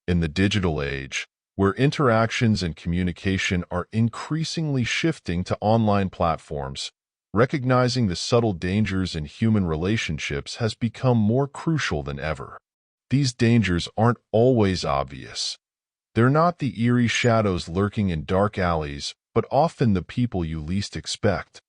In the digital age, where interactions and communication are increasingly shifting to online platforms, recognizing the subtle dangers in human relationships has become more crucial than ever. These dangers aren't always obvious. They're not the eerie shadows lurking in dark alleys, but often the people you least expect.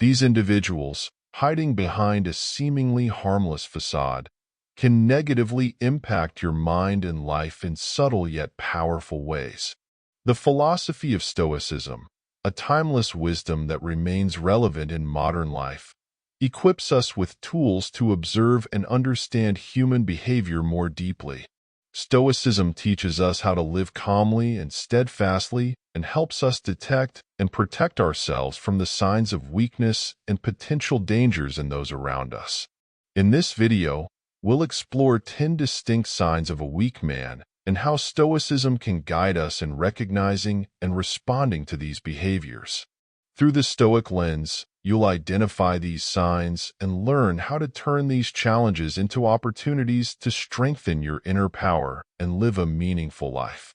These individuals, hiding behind a seemingly harmless facade, can negatively impact your mind and life in subtle yet powerful ways. The philosophy of Stoicism, a timeless wisdom that remains relevant in modern life, equips us with tools to observe and understand human behavior more deeply. Stoicism teaches us how to live calmly and steadfastly and helps us detect and protect ourselves from the signs of weakness and potential dangers in those around us. In this video, we'll explore 10 distinct signs of a weak man and how Stoicism can guide us in recognizing and responding to these behaviors. Through the Stoic lens, you'll identify these signs and learn how to turn these challenges into opportunities to strengthen your inner power and live a meaningful life.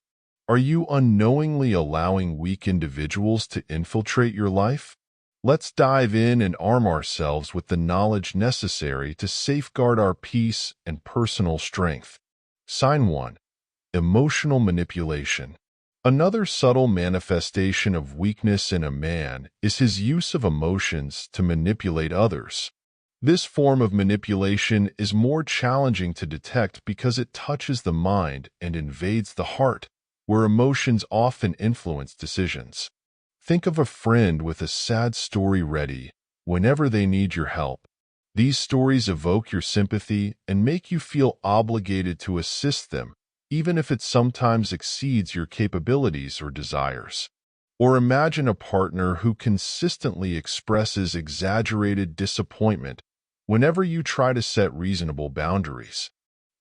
Are you unknowingly allowing weak individuals to infiltrate your life? Let's dive in and arm ourselves with the knowledge necessary to safeguard our peace and personal strength. Sign 1. Emotional manipulation. Another subtle manifestation of weakness in a man is his use of emotions to manipulate others. This form of manipulation is more challenging to detect because it touches the mind and invades the heart, where emotions often influence decisions. Think of a friend with a sad story ready whenever they need your help. These stories evoke your sympathy and make you feel obligated to assist them, even if it sometimes exceeds your capabilities or desires. Or imagine a partner who consistently expresses exaggerated disappointment whenever you try to set reasonable boundaries.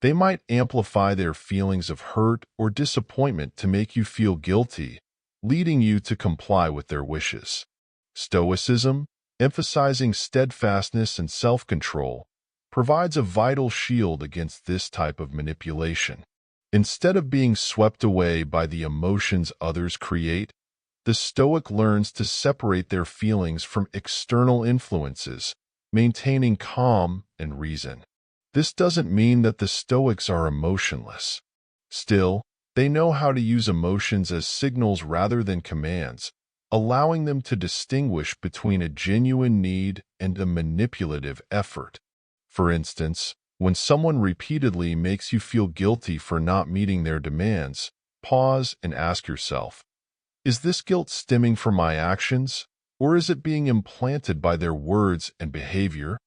They might amplify their feelings of hurt or disappointment to make you feel guilty, leading you to comply with their wishes. Stoicism, emphasizing steadfastness and self-control, provides a vital shield against this type of manipulation. Instead of being swept away by the emotions others create, the Stoic learns to separate their feelings from external influences, maintaining calm and reason. This doesn't mean that the Stoics are emotionless. Still, they know how to use emotions as signals rather than commands, allowing them to distinguish between a genuine need and a manipulative effort. For instance, when someone repeatedly makes you feel guilty for not meeting their demands, pause and ask yourself, is this guilt stemming from my actions, or is it being implanted by their words and behavior?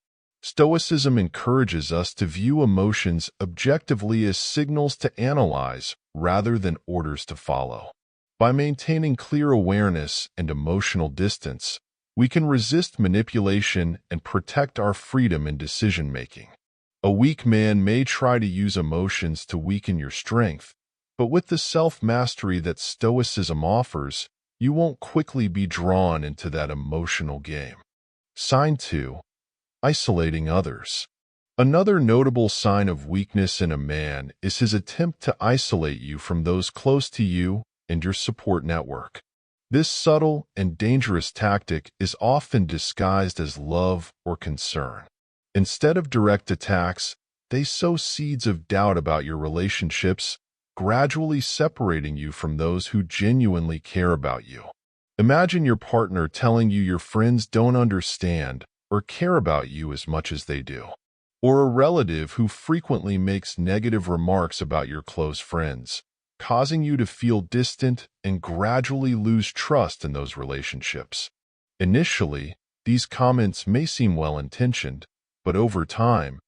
Stoicism encourages us to view emotions objectively as signals to analyze rather than orders to follow. By maintaining clear awareness and emotional distance, we can resist manipulation and protect our freedom in decision-making. A weak man may try to use emotions to weaken your strength, but with the self-mastery that Stoicism offers, you won't quickly be drawn into that emotional game. Sign 2. Isolating others. Another notable sign of weakness in a man is his attempt to isolate you from those close to you and your support network. This subtle and dangerous tactic is often disguised as love or concern. Instead of direct attacks, they sow seeds of doubt about your relationships, gradually separating you from those who genuinely care about you. Imagine your partner telling you your friends don't understand or care about you as much as they do. Or a relative who frequently makes negative remarks about your close friends, causing you to feel distant and gradually lose trust in those relationships. Initially, these comments may seem well-intentioned, but over time,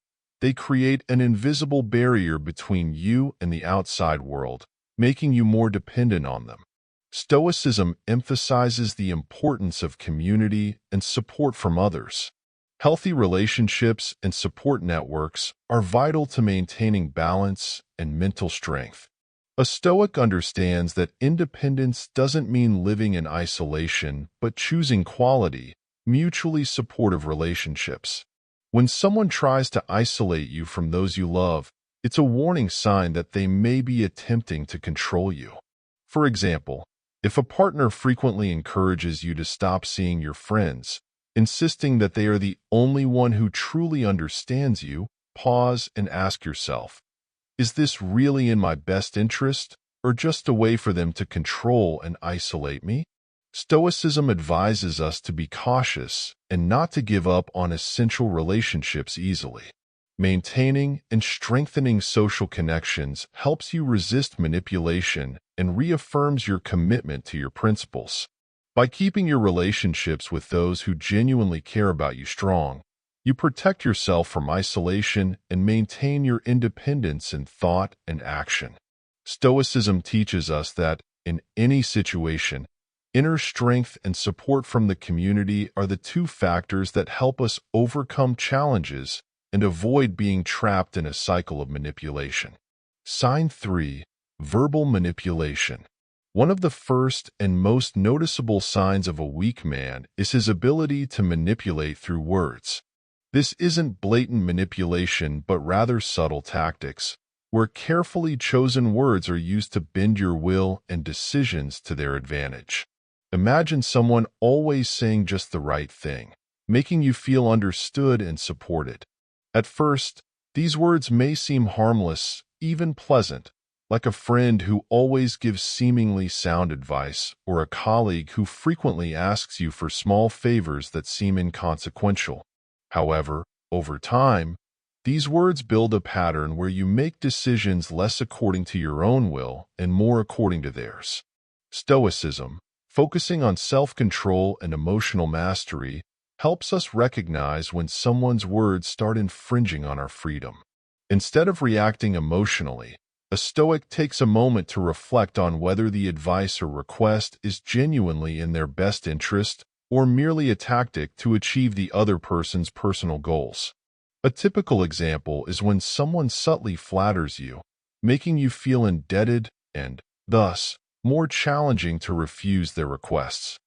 they create an invisible barrier between you and the outside world, making you more dependent on them. Stoicism emphasizes the importance of community and support from others. Healthy relationships and support networks are vital to maintaining balance and mental strength. A Stoic understands that independence doesn't mean living in isolation, but choosing quality, mutually supportive relationships. When someone tries to isolate you from those you love, it's a warning sign that they may be attempting to control you. For example, if a partner frequently encourages you to stop seeing your friends, insisting that they are the only one who truly understands you, pause and ask yourself, is this really in my best interest, or just a way for them to control and isolate me? Stoicism advises us to be cautious and not to give up on essential relationships easily. Maintaining and strengthening social connections helps you resist manipulation and reaffirms your commitment to your principles. By keeping your relationships with those who genuinely care about you strong, you protect yourself from isolation and maintain your independence in thought and action. Stoicism teaches us that, in any situation, inner strength and support from the community are the two factors that help us overcome challenges and avoid being trapped in a cycle of manipulation. Sign 3. Verbal manipulation. One of the first and most noticeable signs of a weak man is his ability to manipulate through words. This isn't blatant manipulation, but rather subtle tactics, where carefully chosen words are used to bend your will and decisions to their advantage. Imagine someone always saying just the right thing, making you feel understood and supported. At first, these words may seem harmless, even pleasant, like a friend who always gives seemingly sound advice, or a colleague who frequently asks you for small favors that seem inconsequential. However, over time, these words build a pattern where you make decisions less according to your own will and more according to theirs. Stoicism, focusing on self-control and emotional mastery, helps us recognize when someone's words start infringing on our freedom. Instead of reacting emotionally, a Stoic takes a moment to reflect on whether the advice or request is genuinely in their best interest or merely a tactic to achieve the other person's personal goals. A typical example is when someone subtly flatters you, making you feel indebted and, thus, more challenging to refuse their requests.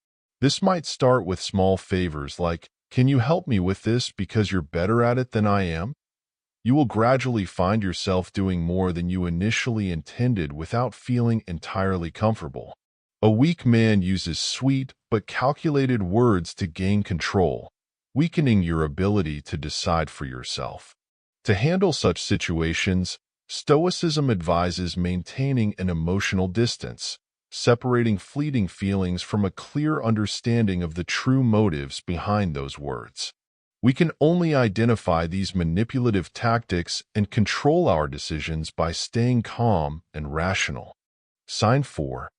This might start with small favors like, "Can you help me with this because you're better at it than I am?" You will gradually find yourself doing more than you initially intended without feeling entirely comfortable. A weak man uses sweet but calculated words to gain control, weakening your ability to decide for yourself. To handle such situations, Stoicism advises maintaining an emotional distance, separating fleeting feelings from a clear understanding of the true motives behind those words. We can only identify these manipulative tactics and control our decisions by staying calm and rational. Sign 4.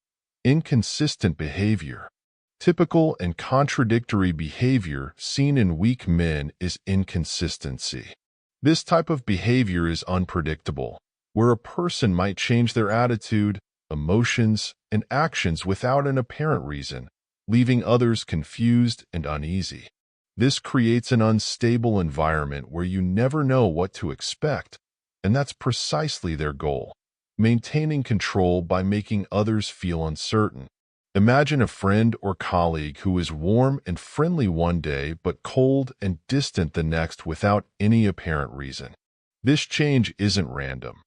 Inconsistent behavior. Typical and contradictory behavior seen in weak men is inconsistency. This type of behavior is unpredictable, where a person might change their attitude, emotions, and actions without an apparent reason, leaving others confused and uneasy. This creates an unstable environment where you never know what to expect, and that's precisely their goal, maintaining control by making others feel uncertain. Imagine a friend or colleague who is warm and friendly one day but cold and distant the next without any apparent reason. This change isn't random.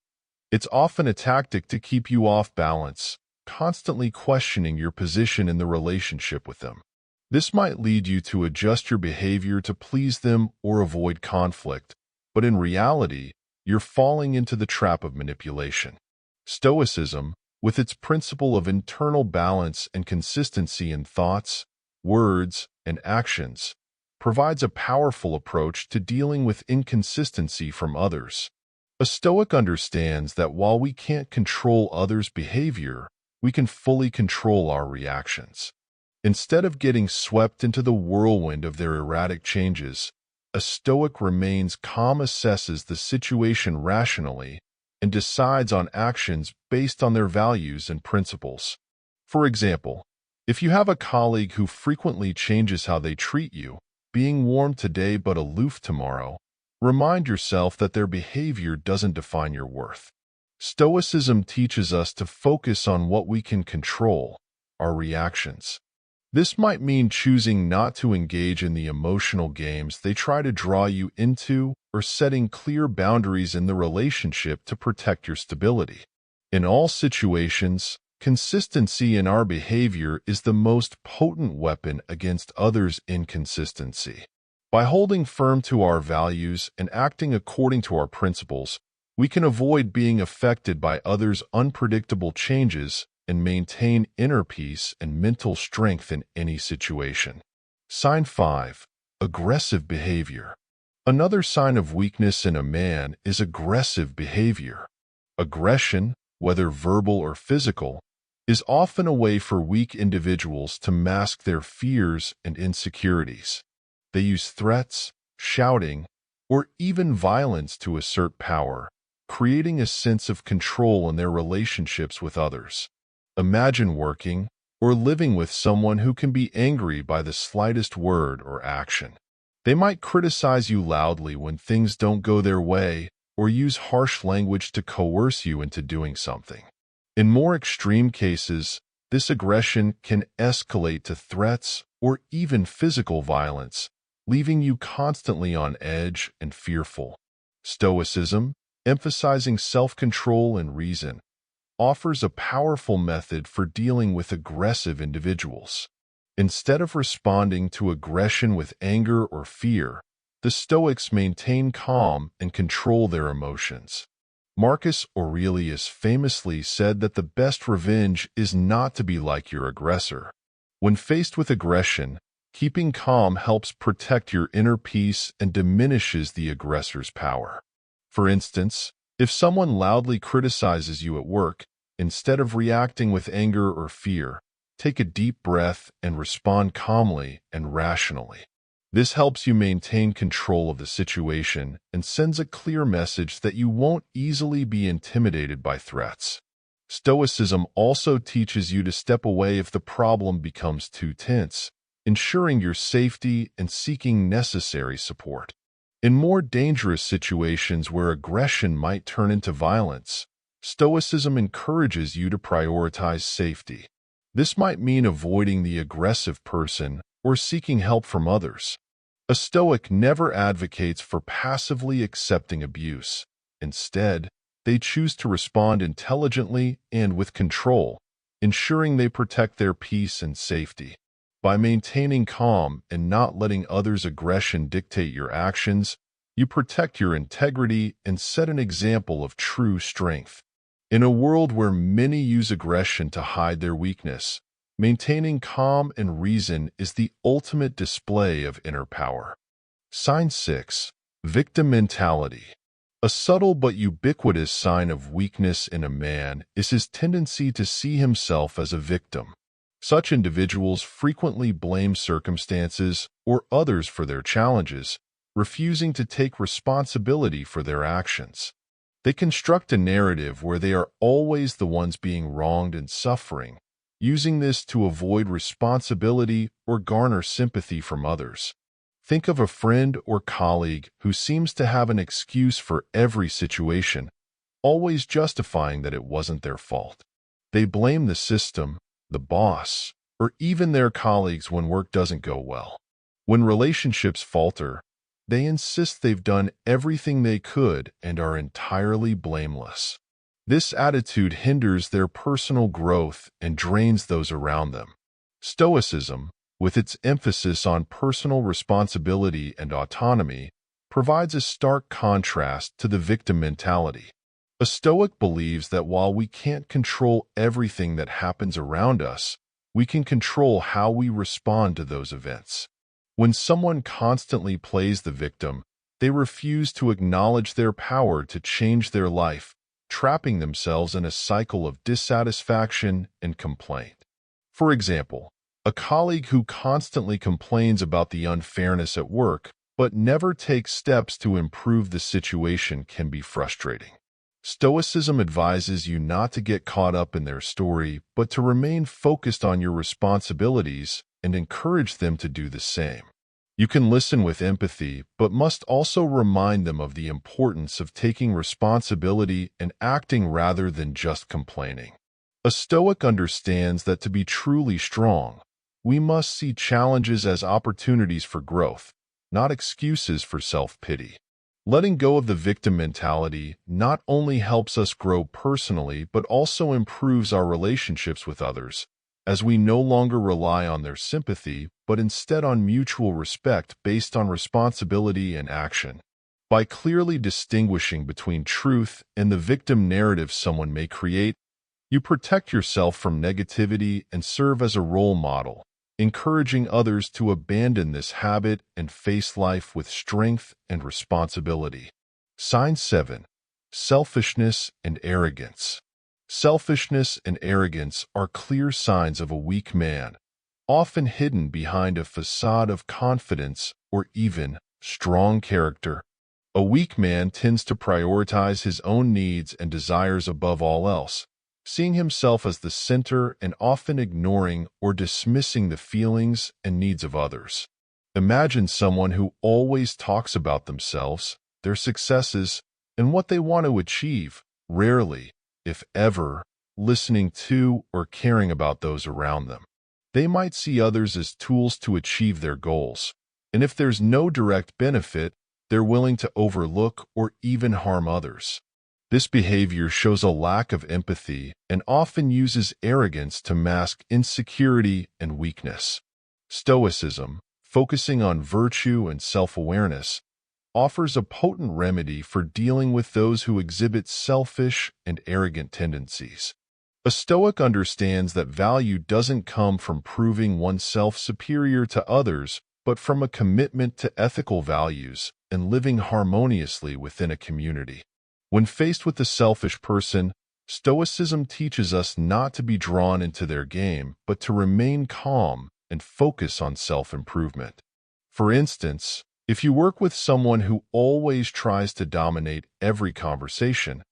It's often a tactic to keep you off balance, constantly questioning your position in the relationship with them. This might lead you to adjust your behavior to please them or avoid conflict, but in reality, you're falling into the trap of manipulation. Stoicism, with its principle of internal balance and consistency in thoughts, words, and actions, provides a powerful approach to dealing with inconsistency from others. A Stoic understands that while we can't control others' behavior, we can fully control our reactions. Instead of getting swept into the whirlwind of their erratic changes, a Stoic remains calm, assesses the situation rationally, and decides on actions based on their values and principles. For example, if you have a colleague who frequently changes how they treat you, being warm today but aloof tomorrow, remind yourself that their behavior doesn't define your worth. Stoicism teaches us to focus on what we can control, our reactions. This might mean choosing not to engage in the emotional games they try to draw you into or setting clear boundaries in the relationship to protect your stability. In all situations, consistency in our behavior is the most potent weapon against others' inconsistency. By holding firm to our values and acting according to our principles, we can avoid being affected by others' unpredictable changes and maintain inner peace and mental strength in any situation. Sign 5. Aggressive behavior. Another sign of weakness in a man is aggressive behavior. Aggression, whether verbal or physical, is often a way for weak individuals to mask their fears and insecurities. They use threats, shouting, or even violence to assert power, creating a sense of control in their relationships with others. Imagine working or living with someone who can be angry by the slightest word or action. They might criticize you loudly when things don't go their way or use harsh language to coerce you into doing something. In more extreme cases, this aggression can escalate to threats or even physical violence, leaving you constantly on edge and fearful. Stoicism, emphasizing self-control and reason, offers a powerful method for dealing with aggressive individuals. Instead of responding to aggression with anger or fear, the Stoics maintain calm and control their emotions. Marcus Aurelius famously said that the best revenge is not to be like your aggressor. When faced with aggression, keeping calm helps protect your inner peace and diminishes the aggressor's power. For instance, if someone loudly criticizes you at work, instead of reacting with anger or fear, take a deep breath and respond calmly and rationally. This helps you maintain control of the situation and sends a clear message that you won't easily be intimidated by threats. Stoicism also teaches you to step away if the problem becomes too tense, ensuring your safety and seeking necessary support. In more dangerous situations where aggression might turn into violence, Stoicism encourages you to prioritize safety. This might mean avoiding the aggressive person or seeking help from others. A Stoic never advocates for passively accepting abuse. Instead, they choose to respond intelligently and with control, ensuring they protect their peace and safety. By maintaining calm and not letting others' aggression dictate your actions, you protect your integrity and set an example of true strength. In a world where many use aggression to hide their weakness, maintaining calm and reason is the ultimate display of inner power. Sign 6. Victim mentality. A subtle but ubiquitous sign of weakness in a man is his tendency to see himself as a victim. Such individuals frequently blame circumstances or others for their challenges, refusing to take responsibility for their actions. They construct a narrative where they are always the ones being wronged and suffering, using this to avoid responsibility or garner sympathy from others. Think of a friend or colleague who seems to have an excuse for every situation, always justifying that it wasn't their fault. They blame the system, the boss, or even their colleagues when work doesn't go well. When relationships falter, they insist they've done everything they could and are entirely blameless. This attitude hinders their personal growth and drains those around them. Stoicism, with its emphasis on personal responsibility and autonomy, provides a stark contrast to the victim mentality. A Stoic believes that while we can't control everything that happens around us, we can control how we respond to those events. When someone constantly plays the victim, they refuse to acknowledge their power to change their life, trapping themselves in a cycle of dissatisfaction and complaint. For example, a colleague who constantly complains about the unfairness at work but never takes steps to improve the situation can be frustrating. Stoicism advises you not to get caught up in their story, but to remain focused on your responsibilities and encourage them to do the same. You can listen with empathy, but must also remind them of the importance of taking responsibility and acting rather than just complaining. A Stoic understands that to be truly strong, we must see challenges as opportunities for growth, not excuses for self-pity. Letting go of the victim mentality not only helps us grow personally, but also improves our relationships with others, as we no longer rely on their sympathy, but instead on mutual respect based on responsibility and action. By clearly distinguishing between truth and the victim narrative someone may create, you protect yourself from negativity and serve as a role model, encouraging others to abandon this habit and face life with strength and responsibility. Sign 7. Selfishness and Arrogance. Selfishness and arrogance are clear signs of a weak man, often hidden behind a facade of confidence or even strong character. A weak man tends to prioritize his own needs and desires above all else, seeing himself as the center and often ignoring or dismissing the feelings and needs of others. Imagine someone who always talks about themselves, their successes, and what they want to achieve, rarely, if ever, listening to or caring about those around them. They might see others as tools to achieve their goals, and if there's no direct benefit, they're willing to overlook or even harm others. This behavior shows a lack of empathy and often uses arrogance to mask insecurity and weakness. Stoicism, focusing on virtue and self-awareness, offers a potent remedy for dealing with those who exhibit selfish and arrogant tendencies. A Stoic understands that value doesn't come from proving oneself superior to others, but from a commitment to ethical values and living harmoniously within a community. When faced with a selfish person, Stoicism teaches us not to be drawn into their game, but to remain calm and focus on self-improvement. For instance, if you work with someone who always tries to dominate every conversation,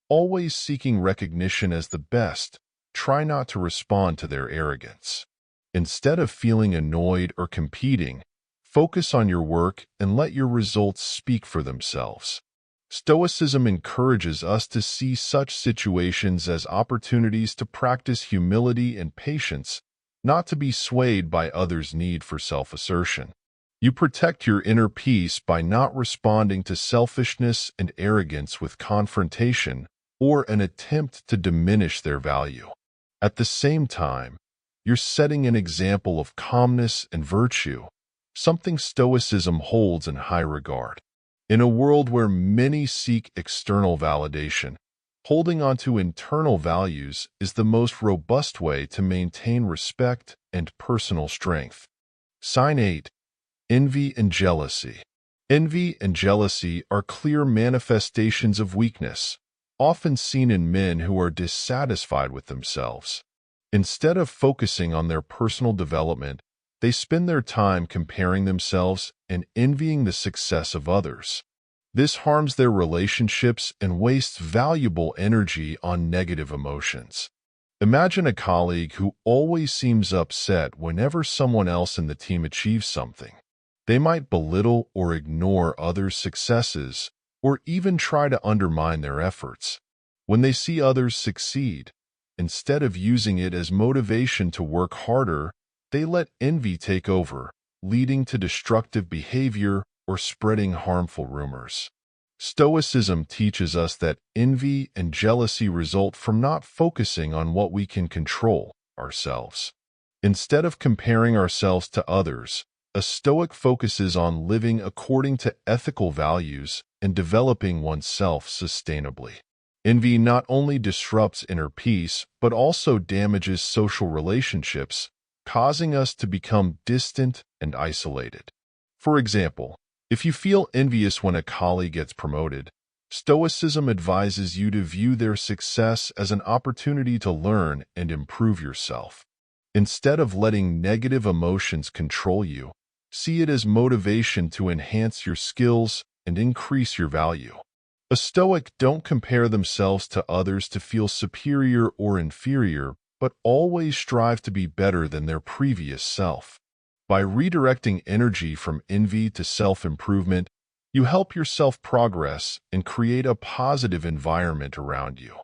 always seeking recognition as the best, try not to respond to their arrogance. Instead of feeling annoyed or competing, focus on your work and let your results speak for themselves. Stoicism encourages us to see such situations as opportunities to practice humility and patience, not to be swayed by others' need for self-assertion. You protect your inner peace by not responding to selfishness and arrogance with confrontation or an attempt to diminish their value. At the same time, you're setting an example of calmness and virtue, something Stoicism holds in high regard. In a world where many seek external validation, holding on to internal values is the most robust way to maintain respect and personal strength. Sign 8. Envy and Jealousy. Envy and jealousy are clear manifestations of weakness, often seen in men who are dissatisfied with themselves. Instead of focusing on their personal development, they spend their time comparing themselves and envying the success of others. This harms their relationships and wastes valuable energy on negative emotions. Imagine a colleague who always seems upset whenever someone else in the team achieves something. They might belittle or ignore others' successes, or even try to undermine their efforts. When they see others succeed, instead of using it as motivation to work harder, they let envy take over, leading to destructive behavior or spreading harmful rumors. Stoicism teaches us that envy and jealousy result from not focusing on what we can control, ourselves. Instead of comparing ourselves to others, a Stoic focuses on living according to ethical values and developing oneself sustainably. Envy not only disrupts inner peace, but also damages social relationships, causing us to become distant and isolated. For example, if you feel envious when a colleague gets promoted, Stoicism advises you to view their success as an opportunity to learn and improve yourself. Instead of letting negative emotions control you, see it as motivation to enhance your skills and increase your value. A Stoic don't compare themselves to others to feel superior or inferior, but always strive to be better than their previous self. By redirecting energy from envy to self-improvement, you help yourself progress and create a positive environment around you.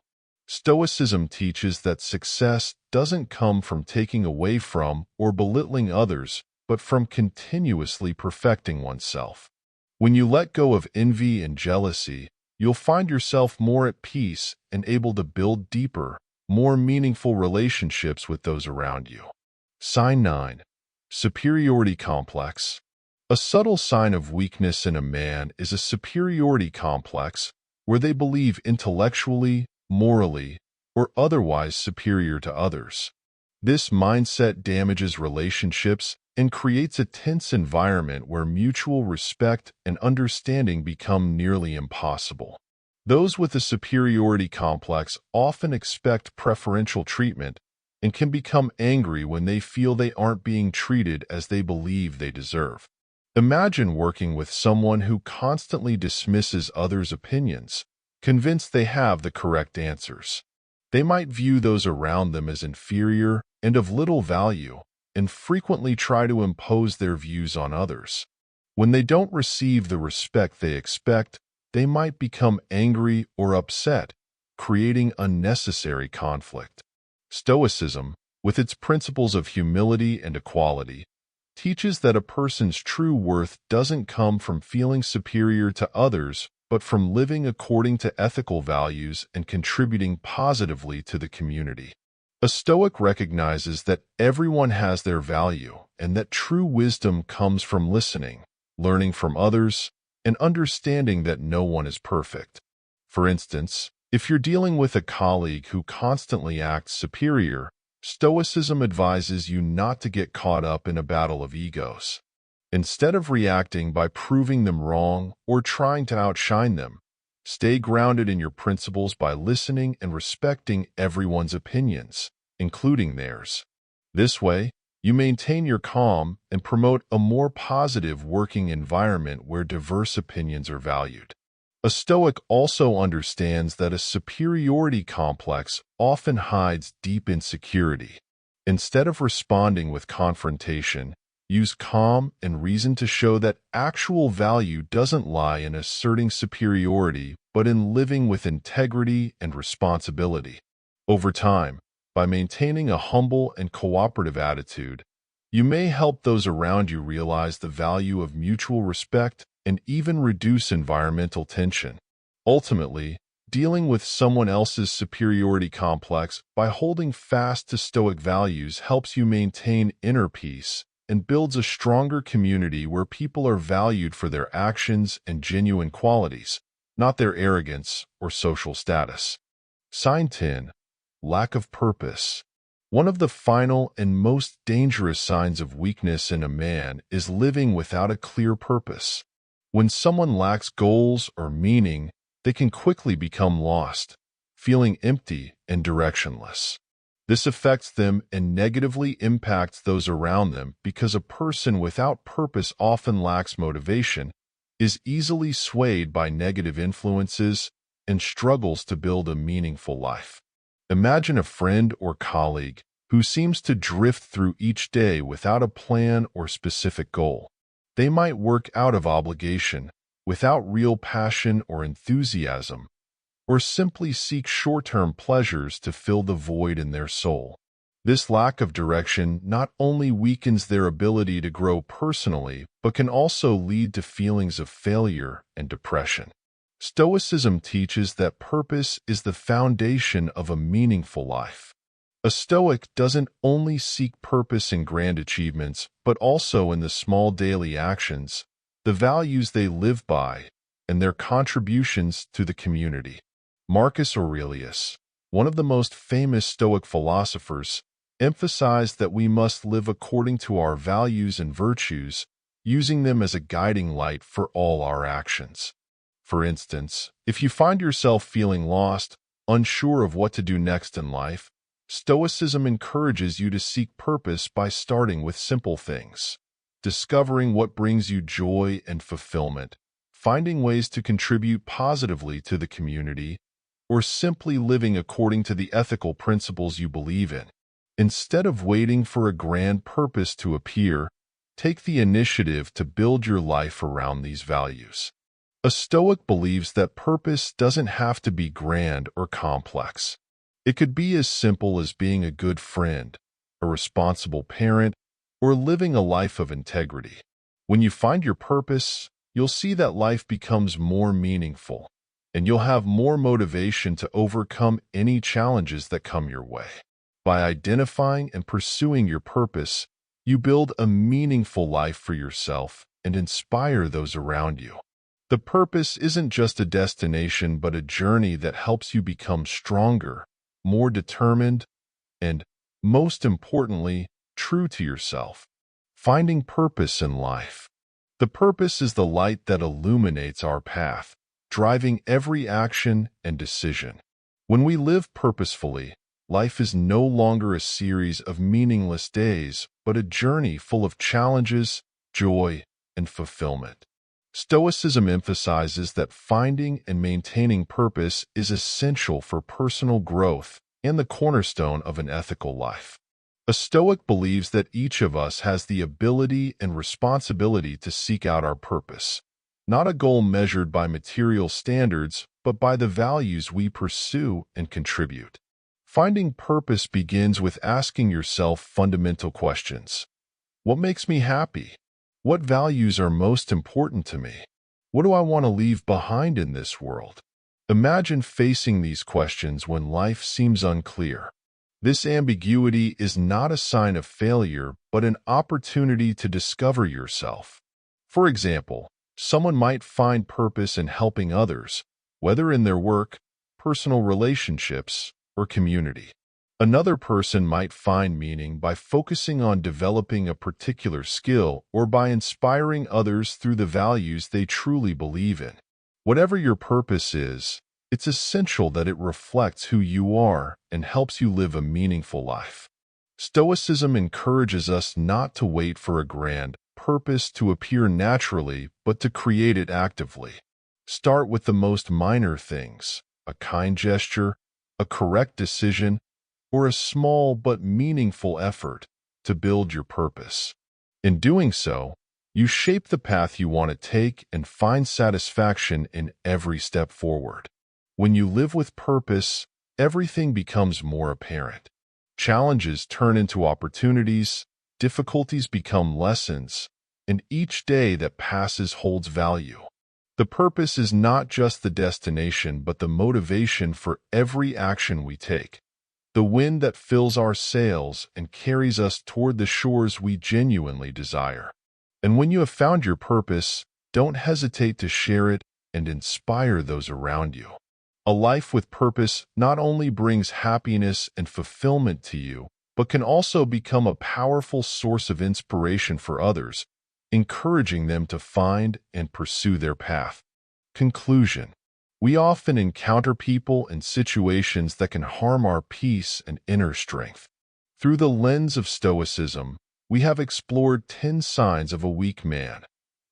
Stoicism teaches that success doesn't come from taking away from or belittling others, but from continuously perfecting oneself. When you let go of envy and jealousy, you'll find yourself more at peace and able to build deeper, more meaningful relationships with those around you. Sign 9. Superiority complex. A subtle sign of weakness in a man is a superiority complex where they believe intellectually, morally, or otherwise superior to others. This mindset damages relationships and creates a tense environment where mutual respect and understanding become nearly impossible. Those with a superiority complex often expect preferential treatment and can become angry when they feel they aren't being treated as they believe they deserve. Imagine working with someone who constantly dismisses others' opinions, convinced they have the correct answers. They might view those around them as inferior and of little value, and frequently try to impose their views on others. When they don't receive the respect they expect, they might become angry or upset, creating unnecessary conflict. Stoicism, with its principles of humility and equality, teaches that a person's true worth doesn't come from feeling superior to others, but from living according to ethical values and contributing positively to the community. A Stoic recognizes that everyone has their value and that true wisdom comes from listening, learning from others, and understanding that no one is perfect. For instance, if you're dealing with a colleague who constantly acts superior, Stoicism advises you not to get caught up in a battle of egos. Instead of reacting by proving them wrong or trying to outshine them, stay grounded in your principles by listening and respecting everyone's opinions, including theirs. This way, you maintain your calm and promote a more positive working environment where diverse opinions are valued. A Stoic also understands that a superiority complex often hides deep insecurity. Instead of responding with confrontation, use calm and reason to show that actual value doesn't lie in asserting superiority, but in living with integrity and responsibility. Over time, by maintaining a humble and cooperative attitude, you may help those around you realize the value of mutual respect and even reduce environmental tension. Ultimately, dealing with someone else's superiority complex by holding fast to Stoic values helps you maintain inner peace and builds a stronger community where people are valued for their actions and genuine qualities, not their arrogance or social status. Sign 10. Lack of purpose. One of the final and most dangerous signs of weakness in a man is living without a clear purpose. When someone lacks goals or meaning, they can quickly become lost, feeling empty and directionless. This affects them and negatively impacts those around them because a person without purpose often lacks motivation, is easily swayed by negative influences, and struggles to build a meaningful life. Imagine a friend or colleague who seems to drift through each day without a plan or specific goal. They might work out of obligation, without real passion or enthusiasm, or simply seek short-term pleasures to fill the void in their soul. This lack of direction not only weakens their ability to grow personally, but can also lead to feelings of failure and depression. Stoicism teaches that purpose is the foundation of a meaningful life. A Stoic doesn't only seek purpose in grand achievements, but also in the small daily actions, the values they live by, and their contributions to the community. Marcus Aurelius, one of the most famous Stoic philosophers, emphasized that we must live according to our values and virtues, using them as a guiding light for all our actions. For instance, if you find yourself feeling lost, unsure of what to do next in life, Stoicism encourages you to seek purpose by starting with simple things, discovering what brings you joy and fulfillment, finding ways to contribute positively to the community, or simply living according to the ethical principles you believe in. Instead of waiting for a grand purpose to appear, take the initiative to build your life around these values. A Stoic believes that purpose doesn't have to be grand or complex. It could be as simple as being a good friend, a responsible parent, or living a life of integrity. When you find your purpose, you'll see that life becomes more meaningful, and you'll have more motivation to overcome any challenges that come your way. By identifying and pursuing your purpose, you build a meaningful life for yourself and inspire those around you. The purpose isn't just a destination, but a journey that helps you become stronger, more determined, and, most importantly, true to yourself. Finding purpose in life. The purpose is the light that illuminates our path, driving every action and decision. When we live purposefully, life is no longer a series of meaningless days, but a journey full of challenges, joy, and fulfillment. Stoicism emphasizes that finding and maintaining purpose is essential for personal growth and the cornerstone of an ethical life. A Stoic believes that each of us has the ability and responsibility to seek out our purpose, not a goal measured by material standards, but by the values we pursue and contribute. Finding purpose begins with asking yourself fundamental questions. What makes me happy? What values are most important to me? What do I want to leave behind in this world? Imagine facing these questions when life seems unclear. This ambiguity is not a sign of failure, but an opportunity to discover yourself. For example, someone might find purpose in helping others, whether in their work, personal relationships, or community. Another person might find meaning by focusing on developing a particular skill or by inspiring others through the values they truly believe in. Whatever your purpose is, it's essential that it reflects who you are and helps you live a meaningful life. Stoicism encourages us not to wait for a grand purpose to appear naturally, but to create it actively. Start with the most minor things, a kind gesture, a correct decision, or a small but meaningful effort to build your purpose. In doing so, you shape the path you want to take and find satisfaction in every step forward. When you live with purpose, everything becomes more apparent. Challenges turn into opportunities, difficulties become lessons, and each day that passes holds value. The purpose is not just the destination, but the motivation for every action we take. The wind that fills our sails and carries us toward the shores we genuinely desire. And when you have found your purpose, don't hesitate to share it and inspire those around you. A life with purpose not only brings happiness and fulfillment to you, but can also become a powerful source of inspiration for others, encouraging them to find and pursue their path. Conclusion. We often encounter people and situations that can harm our peace and inner strength. Through the lens of Stoicism, we have explored 10 signs of a weak man,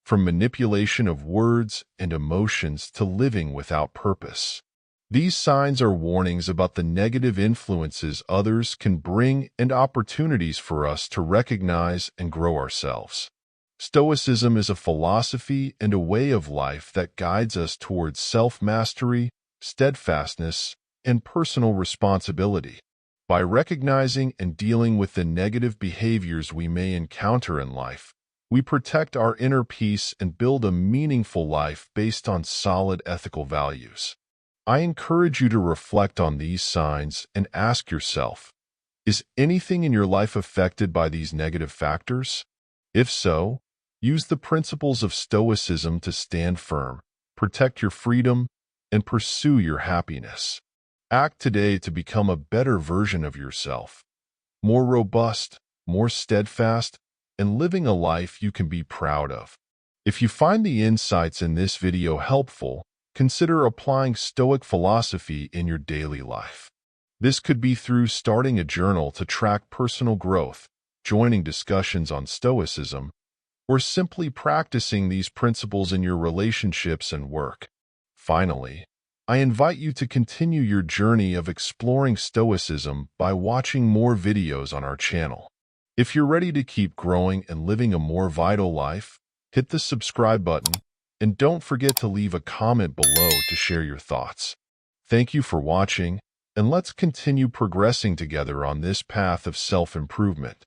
from manipulation of words and emotions to living without purpose. These signs are warnings about the negative influences others can bring and opportunities for us to recognize and grow ourselves. Stoicism is a philosophy and a way of life that guides us towards self-mastery, steadfastness, and personal responsibility. By recognizing and dealing with the negative behaviors we may encounter in life, we protect our inner peace and build a meaningful life based on solid ethical values. I encourage you to reflect on these signs and ask yourself, is anything in your life affected by these negative factors? If so, use the principles of Stoicism to stand firm, protect your freedom, and pursue your happiness. Act today to become a better version of yourself, more robust, more steadfast, and living a life you can be proud of. If you find the insights in this video helpful, consider applying Stoic philosophy in your daily life. This could be through starting a journal to track personal growth, joining discussions on Stoicism, or simply practicing these principles in your relationships and work. Finally, I invite you to continue your journey of exploring Stoicism by watching more videos on our channel. If you're ready to keep growing and living a more vital life, hit the subscribe button and don't forget to leave a comment below to share your thoughts. Thank you for watching, and let's continue progressing together on this path of self-improvement.